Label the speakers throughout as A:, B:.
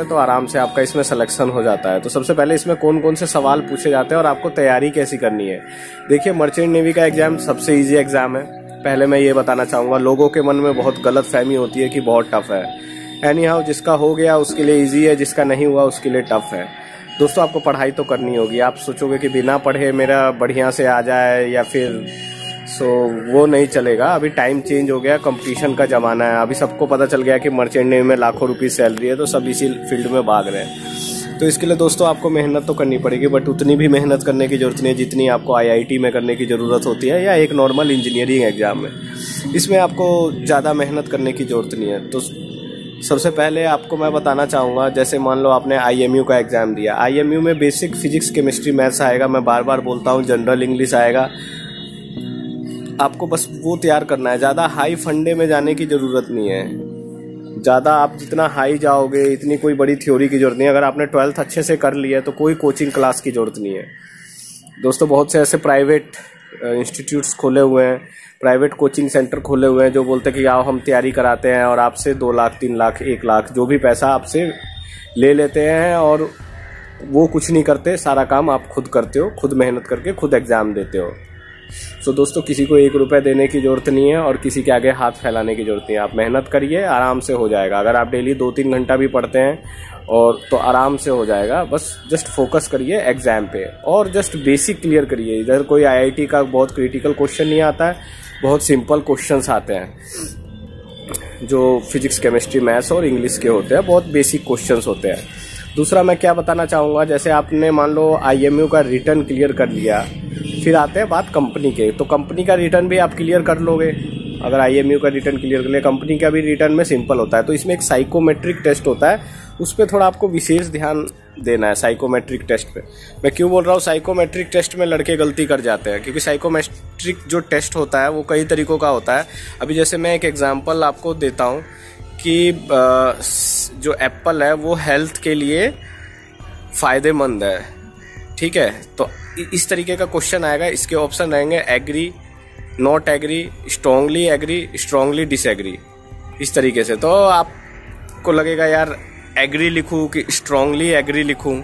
A: तो आराम से आपका इसमें सिलेक्शन हो जाता है। तो सबसे पहले इसमें कौन कौन से सवाल पूछे जाते हैं और आपको तैयारी कैसी करनी है। देखिए, मर्चेंट नेवी का एग्जाम सबसे ईजी एग्जाम है। पहले मैं ये बताना चाहूँगा, लोगों के मन में बहुत गलत फहमी होती है कि बहुत टफ है। एनी हाउ, जिसका हो गया उसके लिए ईजी है, जिसका नहीं हुआ उसके लिए टफ है। दोस्तों, आपको पढ़ाई तो करनी होगी। आप सोचोगे कि बिना पढ़े मेरा बढ़िया से आ जाए या फिर वो नहीं चलेगा। अभी टाइम चेंज हो गया, कंपटीशन का ज़माना है। अभी सबको पता चल गया कि मर्चेंट नेवी में लाखों रुपये सैलरी है, तो सब इसी फील्ड में भाग रहे हैं। तो इसके लिए दोस्तों आपको मेहनत तो करनी पड़ेगी, बट उतनी भी मेहनत करने की ज़रूरत नहीं है जितनी आपको IIT में करने की ज़रूरत होती है या एक नॉर्मल इंजीनियरिंग एग्जाम में। इसमें आपको ज़्यादा मेहनत करने की ज़रूरत नहीं है। तो सबसे पहले आपको मैं बताना चाहूँगा, जैसे मान लो आपने IMU का एग्ज़ाम दिया। IMU में बेसिक फिजिक्स, केमिस्ट्री, मैथ्स आएगा। मैं बार बार बोलता हूँ, जनरल इंग्लिश आएगा। आपको बस वो तैयार करना है। ज़्यादा हाई फंडे में जाने की ज़रूरत नहीं है। ज़्यादा आप जितना हाई जाओगे, इतनी कोई बड़ी थ्योरी की ज़रूरत नहीं है। अगर आपने 12th अच्छे से कर लिया तो कोई कोचिंग क्लास की ज़रूरत नहीं है। दोस्तों, बहुत से ऐसे प्राइवेट इंस्टीट्यूट्स खोले हुए हैं, प्राइवेट कोचिंग सेंटर खोले हुए हैं, जो बोलते हैं कि आओ हम तैयारी कराते हैं, और आपसे 2 लाख, 3 लाख, 1 लाख जो भी पैसा आपसे ले लेते हैं, और वो कुछ नहीं करते। सारा काम आप खुद करते हो, खुद मेहनत करके खुद एग्ज़ाम देते हो। सो दोस्तों, किसी को 1 रुपये देने की ज़रूरत नहीं है और किसी के आगे हाथ फैलाने की ज़रूरत नहीं है। आप मेहनत करिए, आराम से हो जाएगा। अगर आप डेली 2-3 घंटा भी पढ़ते हैं और तो आराम से हो जाएगा। बस जस्ट फोकस करिए एग्ज़ाम पे और जस्ट बेसिक क्लियर करिए। इधर कोई IIT का बहुत क्रिटिकल क्वेश्चन नहीं आता है, बहुत सिंपल क्वेश्चंस आते हैं जो फिजिक्स, केमिस्ट्री, मैथ्स और इंग्लिश के होते हैं। बहुत बेसिक क्वेश्चंस होते हैं। दूसरा मैं क्या बताना चाहूँगा, जैसे आपने मान लो IMU का रिटर्न क्लियर कर लिया, फिर आते हैं बात कंपनी के। तो कंपनी का रिटर्न भी आप क्लियर कर लोगे। अगर IMU का रिटर्न क्लियर कर लिया, कंपनी का भी रिटर्न में सिंपल होता है। तो इसमें एक साइकोमेट्रिक टेस्ट होता है, उस पर थोड़ा आपको विशेष ध्यान देना है। साइकोमेट्रिक टेस्ट पे मैं क्यों बोल रहा हूँ, साइकोमेट्रिक टेस्ट में लड़के गलती कर जाते हैं, क्योंकि साइकोमेट्रिक जो टेस्ट होता है वो कई तरीकों का होता है। अभी जैसे मैं एक एग्जांपल आपको देता हूँ कि जो एप्पल है वो हेल्थ के लिए फ़ायदेमंद है, ठीक है। तो इस तरीके का क्वेश्चन आएगा। इसके ऑप्शन रहेंगे agree, not agree, strongly agree, strongly disagree, इस तरीके से। तो आपको लगेगा यार एग्री लिखूं कि स्ट्रांगली एग्री लिखूं,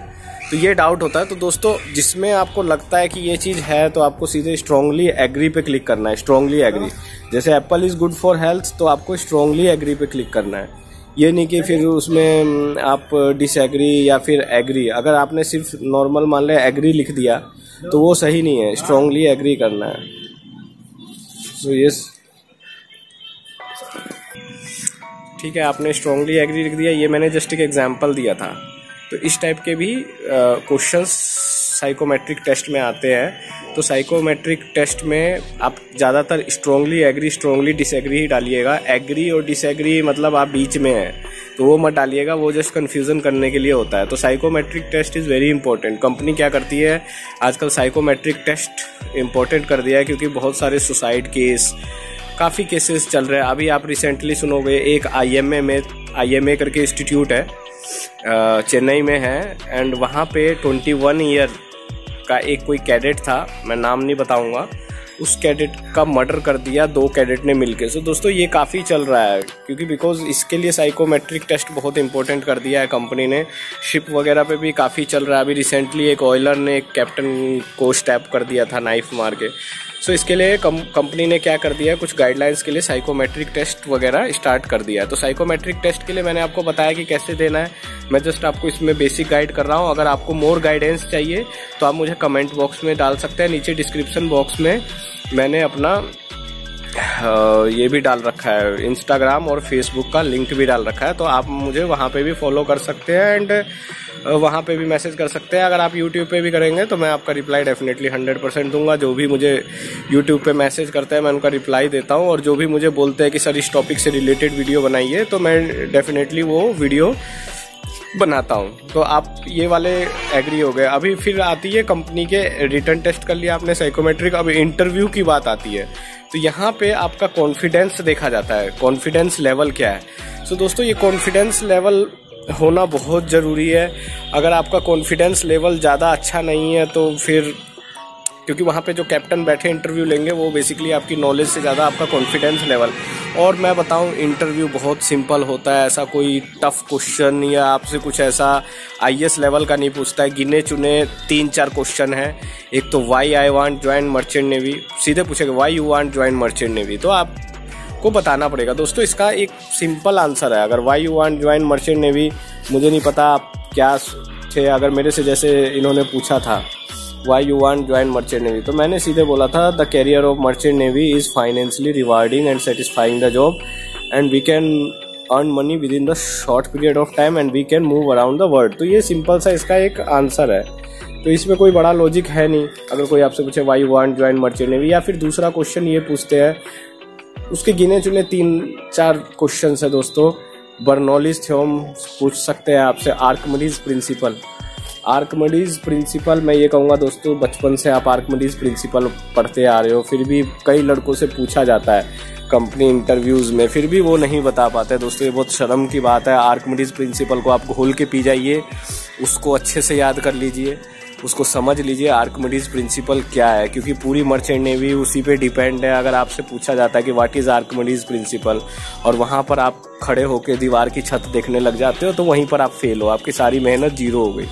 A: तो ये डाउट होता है। तो दोस्तों, जिसमें आपको लगता है कि ये चीज़ है तो आपको सीधे स्ट्रांगली एग्री पे क्लिक करना है। स्ट्रांगली एग्री, जैसे Apple is good for health, तो आपको स्ट्रांगली एग्री पे क्लिक करना है। ये नहीं कि फिर उसमें आप डिसएग्री या फिर एग्री। अगर आपने सिर्फ नॉर्मल मान लिया एग्री लिख दिया तो वो सही नहीं है, स्ट्रांगली एग्री करना है। सो यस, ठीक है, आपने स्ट्रांगली एग्री लिख दिया। ये मैंने जस्ट एक एग्जांपल दिया था। तो इस टाइप के भी क्वेश्चंस साइकोमेट्रिक टेस्ट में आते हैं। तो साइकोमेट्रिक टेस्ट में आप ज़्यादातर स्ट्रांगली एग्री, स्ट्रांगली डिसएग्री ही डालिएगा। एग्री और डिसएग्री मतलब आप बीच में हैं तो वो मत डालिएगा, वो जस्ट कन्फ्यूज़न करने के लिए होता है। तो psychometric test is very important. Company क्या करती है आजकल, साइकोमेट्रिक टेस्ट इंपॉर्टेंट कर दिया है, क्योंकि बहुत सारे सुसाइड केस, काफ़ी केसेस चल रहे हैं। अभी आप रिसेंटली सुनोगे, एक IMA करके इंस्टीट्यूट है, चेन्नई में है, एंड वहाँ पे 21 ईयर का एक कोई कैडेट था, मैं नाम नहीं बताऊंगा, उस कैडेट का मर्डर कर दिया 2 कैडेट ने मिलके। सो दोस्तों, ये काफ़ी चल रहा है, क्योंकि बिकॉज इसके लिए साइकोमेट्रिक टेस्ट बहुत इंपॉर्टेंट कर दिया है कंपनी ने। शिप वगैरह पे भी काफ़ी चल रहा है। अभी रिसेंटली एक ऑयलर ने एक कैप्टन को स्टैप कर दिया था नाइफ मार के। सो इसके लिए कंपनी ने क्या कर दिया है, कुछ गाइडलाइंस के लिए साइकोमेट्रिक टेस्ट वगैरह स्टार्ट कर दिया है। तो साइकोमेट्रिक टेस्ट के लिए मैंने आपको बताया कि कैसे देना है। मैं जस्ट आपको इसमें बेसिक गाइड कर रहा हूँ। अगर आपको मोर गाइडेंस चाहिए तो आप मुझे कमेंट बॉक्स में डाल सकते हैं। नीचे डिस्क्रिप्शन बॉक्स में मैंने अपना ये भी डाल रखा है, इंस्टाग्राम और फेसबुक का लिंक भी डाल रखा है, तो आप मुझे वहाँ पे भी फॉलो कर सकते हैं एंड वहाँ पे भी मैसेज कर सकते हैं। अगर आप यूट्यूब पे भी करेंगे तो मैं आपका रिप्लाई डेफिनेटली 100% दूंगा। जो भी मुझे यूट्यूब पे मैसेज करते हैं मैं उनका रिप्लाई देता हूँ, और जो भी मुझे बोलते हैं कि सर इस टॉपिक से रिलेटेड वीडियो बनाइए, तो मैं डेफिनेटली वो वीडियो बनाता हूँ। तो आप ये वाले एग्री हो गए। अभी फिर आती है कंपनी के रिटर्न टेस्ट कर लिया आपने साइकोमेट्रिक, अब इंटरव्यू की बात आती है। तो यहाँ पे आपका कॉन्फिडेंस देखा जाता है, कॉन्फिडेंस लेवल क्या है। सो दोस्तों, ये कॉन्फिडेंस लेवल होना बहुत ज़रूरी है। अगर आपका कॉन्फिडेंस लेवल ज़्यादा अच्छा नहीं है तो फिर, क्योंकि वहाँ पे जो कैप्टन बैठे इंटरव्यू लेंगे वो बेसिकली आपकी नॉलेज से ज़्यादा आपका कॉन्फिडेंस लेवल, और मैं बताऊं इंटरव्यू बहुत सिंपल होता है, ऐसा कोई टफ क्वेश्चन या आपसे कुछ ऐसा आईएएस लेवल का नहीं पूछता है। गिने चुने 3-4 क्वेश्चन हैं। एक तो why I want join merchant navy, सीधे पूछेगा why you want join merchant navy, तो आपको बताना पड़ेगा दोस्तों इसका एक सिंपल आंसर है। अगर Y you want join merchant navy, मुझे नहीं पता आप क्या थे, अगर मेरे से जैसे इन्होंने पूछा था why you want join merchant navy, तो मैंने सीधे बोला था the career of merchant navy is financially rewarding and satisfying the job and we can earn money with in the short period of time and we can move around the world. तो ये simple सा इसका एक answer है, तो इसमें कोई बड़ा लॉजिक है नहीं। अगर कोई आपसे पूछे Y you want join merchant navy, या फिर दूसरा क्वेश्चन ये पूछते हैं, उसके गिने चुने 3-4 क्वेश्चन है दोस्तों। बर्नौलीज थ्योरम पूछ सकते हैं आपसे, आर्किमिडीज प्रिंसिपल। आर्किमिडीज प्रिंसिपल मैं ये कहूँगा दोस्तों, बचपन से आप आर्किमिडीज प्रिंसिपल पढ़ते आ रहे हो, फिर भी कई लड़कों से पूछा जाता है कंपनी इंटरव्यूज़ में, फिर भी वो नहीं बता पाते दोस्तों। ये बहुत शर्म की बात है। आर्किमिडीज प्रिंसिपल को आप घोल के पी जाइए, उसको अच्छे से याद कर लीजिए, उसको समझ लीजिए आर्किमिडीज प्रिंसिपल क्या है, क्योंकि पूरी मर्चेंट नेवी उसी पे डिपेंड है। अगर आपसे पूछा जाता है कि व्हाट इज़ आर्किमिडीज प्रिंसिपल और वहाँ पर आप खड़े होकर दीवार की छत देखने लग जाते हो, तो वहीं पर आप फेल हो, आपकी सारी मेहनत जीरो हो गई।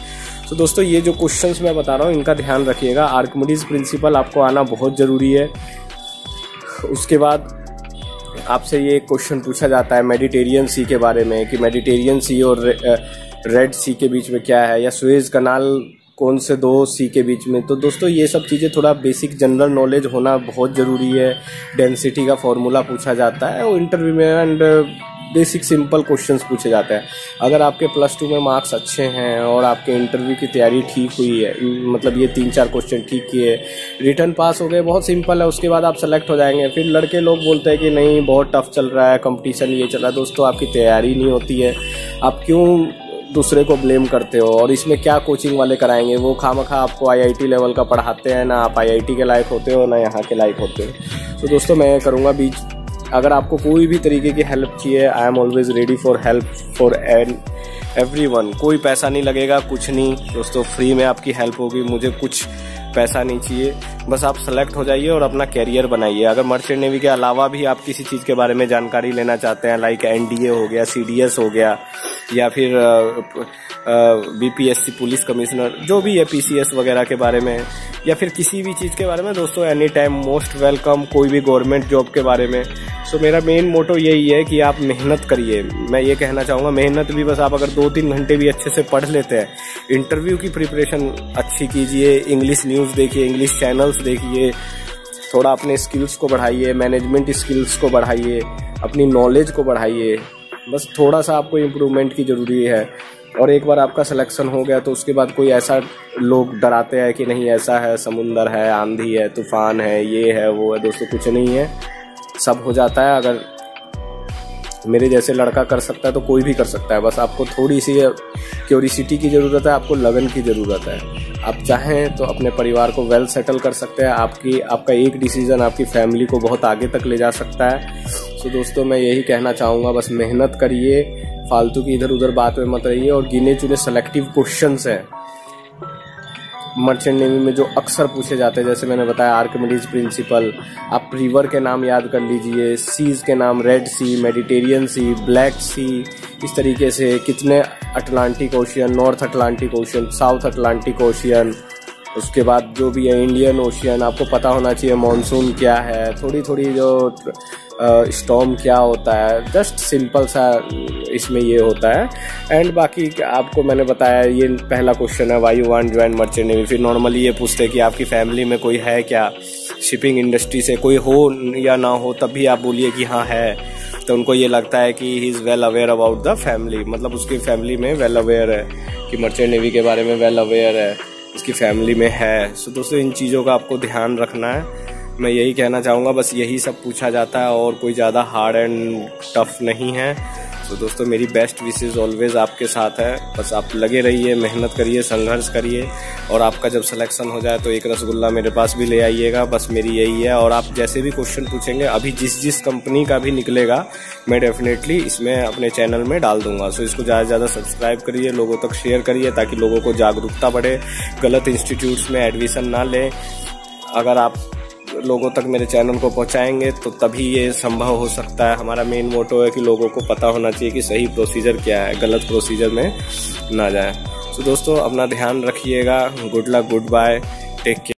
A: तो दोस्तों ये जो क्वेश्चंस मैं बता रहा हूँ इनका ध्यान रखिएगा। आर्किमिडीज प्रिंसिपल आपको आना बहुत ज़रूरी है। उसके बाद आपसे ये क्वेश्चन पूछा जाता है मेडिटेरियन सी के बारे में, कि मेडिटेरियन सी और रेड सी के बीच में क्या है, या सुएज कनाल कौन से 2 सी के बीच में। तो दोस्तों ये सब चीज़ें थोड़ा बेसिक जनरल नॉलेज होना बहुत ज़रूरी है। डेंसिटी का फॉर्मूला पूछा जाता है वो इंटरव्यू में, एंड बेसिक सिंपल क्वेश्चंस पूछे जाते हैं। अगर आपके +2 में मार्क्स अच्छे हैं और आपके इंटरव्यू की तैयारी ठीक हुई है, मतलब ये 3-4 क्वेश्चन ठीक किए, रिटर्न पास हो गए, बहुत सिंपल है, उसके बाद आप सेलेक्ट हो जाएंगे। फिर लड़के लोग बोलते हैं कि नहीं बहुत टफ चल रहा है, कंपटीशन ये चल रहा है। दोस्तों आपकी तैयारी नहीं होती है, आप क्यों दूसरे को ब्लेम करते हो? और इसमें क्या कोचिंग वाले कराएंगे, वो खामखा आपको IIT लेवल का पढ़ाते हैं, ना आप IIT के लायक होते हो ना यहाँ के लायक होते हो। तो दोस्तों मैं करूँगा बीच, अगर आपको कोई भी तरीके की हेल्प चाहिए, I am always ready for help for everyone. कोई पैसा नहीं लगेगा, कुछ नहीं दोस्तों, फ्री में आपकी हेल्प होगी, मुझे कुछ पैसा नहीं चाहिए, बस आप सेलेक्ट हो जाइए और अपना कैरियर बनाइए। अगर मर्चेंट नेवी के अलावा भी आप किसी चीज़ के बारे में जानकारी लेना चाहते हैं, लाइक NDA हो गया, CDS हो गया, या फिर BPSC पुलिस कमिश्नर, जो भी है PCS वगैरह के बारे में, या फिर किसी भी चीज़ के बारे में दोस्तों, एनी टाइम मोस्ट वेलकम। कोई भी गवर्नमेंट जॉब के बारे में। सो मेरा मेन मोटो यही है कि आप मेहनत करिए। मैं ये कहना चाहूँगा मेहनत भी बस आप अगर 2-3 घंटे भी अच्छे से पढ़ लेते हैं, इंटरव्यू की प्रिपरेशन अच्छी कीजिए, इंग्लिश न्यूज़ देखिए, इंग्लिश चैनल्स देखिए, थोड़ा अपने स्किल्स को बढ़ाइए, मैनेजमेंट स्किल्स को बढ़ाइए, अपनी नॉलेज को बढ़ाइए। बस थोड़ा सा आपको इम्प्रूवमेंट की ज़रूरी है। और एक बार आपका सिलेक्शन हो गया तो उसके बाद कोई ऐसा लोग डराते हैं कि नहीं ऐसा है, समुंदर है, आंधी है, तूफान है, ये है वो है, दोस्तों कुछ नहीं है, सब हो जाता है। अगर मेरे जैसे लड़का कर सकता है तो कोई भी कर सकता है। बस आपको थोड़ी सी क्यूरियोसिटी की ज़रूरत है, आपको लगन की ज़रूरत है। आप चाहें तो अपने परिवार को वेल सेटल कर सकते हैं। आपका एक डिसीजन आपकी फैमिली को बहुत आगे तक ले जा सकता है। तो दोस्तों मैं यही कहना चाहूँगा, बस मेहनत करिए, फालतू की इधर उधर बात में मत रहिए। और गिने चुने सेलेक्टिव क्वेश्चंस हैं मर्चेंट नेवी में जो अक्सर पूछे जाते हैं, जैसे मैंने बताया आर्किमिडीज प्रिंसिपल, आप रिवर के नाम याद कर लीजिए, सीज के नाम, रेड सी, मेडिटेरियन सी, ब्लैक सी, इस तरीके से कितने Atlantic ocean, north Atlantic ocean, south Atlantic ocean, उसके बाद जो भी है इंडियन ओशियन, आपको पता होना चाहिए मॉनसून क्या है, थोड़ी थोड़ी जो स्टॉर्म क्या होता है, जस्ट सिंपल सा इसमें ये होता है। एंड बाकी आपको मैंने बताया, ये पहला क्वेश्चन है Y you want join merchant navy. फिर नॉर्मली ये पूछते हैं कि आपकी फैमिली में कोई है क्या, शिपिंग इंडस्ट्री से कोई हो या ना हो, तब भी आप बोलिए कि हाँ है। तो उनको ये लगता है कि he is well aware about the family, मतलब उसकी फैमिली में वेल अवेयर है, कि मर्चेंट नेवी के बारे में वेल अवेयर है, इसकी फैमिली में है। सो दोस्तों इन चीज़ों का आपको ध्यान रखना है। मैं यही कहना चाहूँगा, बस यही सब पूछा जाता है और कोई ज़्यादा हार्ड एंड टफ नहीं है। तो दोस्तों मेरी बेस्ट विशेज़ ऑलवेज आपके साथ है। बस आप लगे रहिए, मेहनत करिए, संघर्ष करिए, और आपका जब सिलेक्शन हो जाए तो एक रसगुल्ला मेरे पास भी ले आइएगा। बस मेरी यही है। और आप जैसे भी क्वेश्चन पूछेंगे, अभी जिस कंपनी का भी निकलेगा, मैं डेफिनेटली इसमें अपने चैनल में डाल दूंगा। सो इसको ज़्यादा से ज़्यादा सब्सक्राइब करिए, लोगों तक शेयर करिए, ताकि लोगों को जागरूकता बढ़े, गलत इंस्टीट्यूट्स में एडमिशन ना लें। अगर आप लोगों तक मेरे चैनल को पहुंचाएंगे तो तभी ये संभव हो सकता है। हमारा मेन मोटो है कि लोगों को पता होना चाहिए कि सही प्रोसीजर क्या है, गलत प्रोसीजर में ना जाए। तो दोस्तों अपना ध्यान रखिएगा। Good luck, goodbye, take care.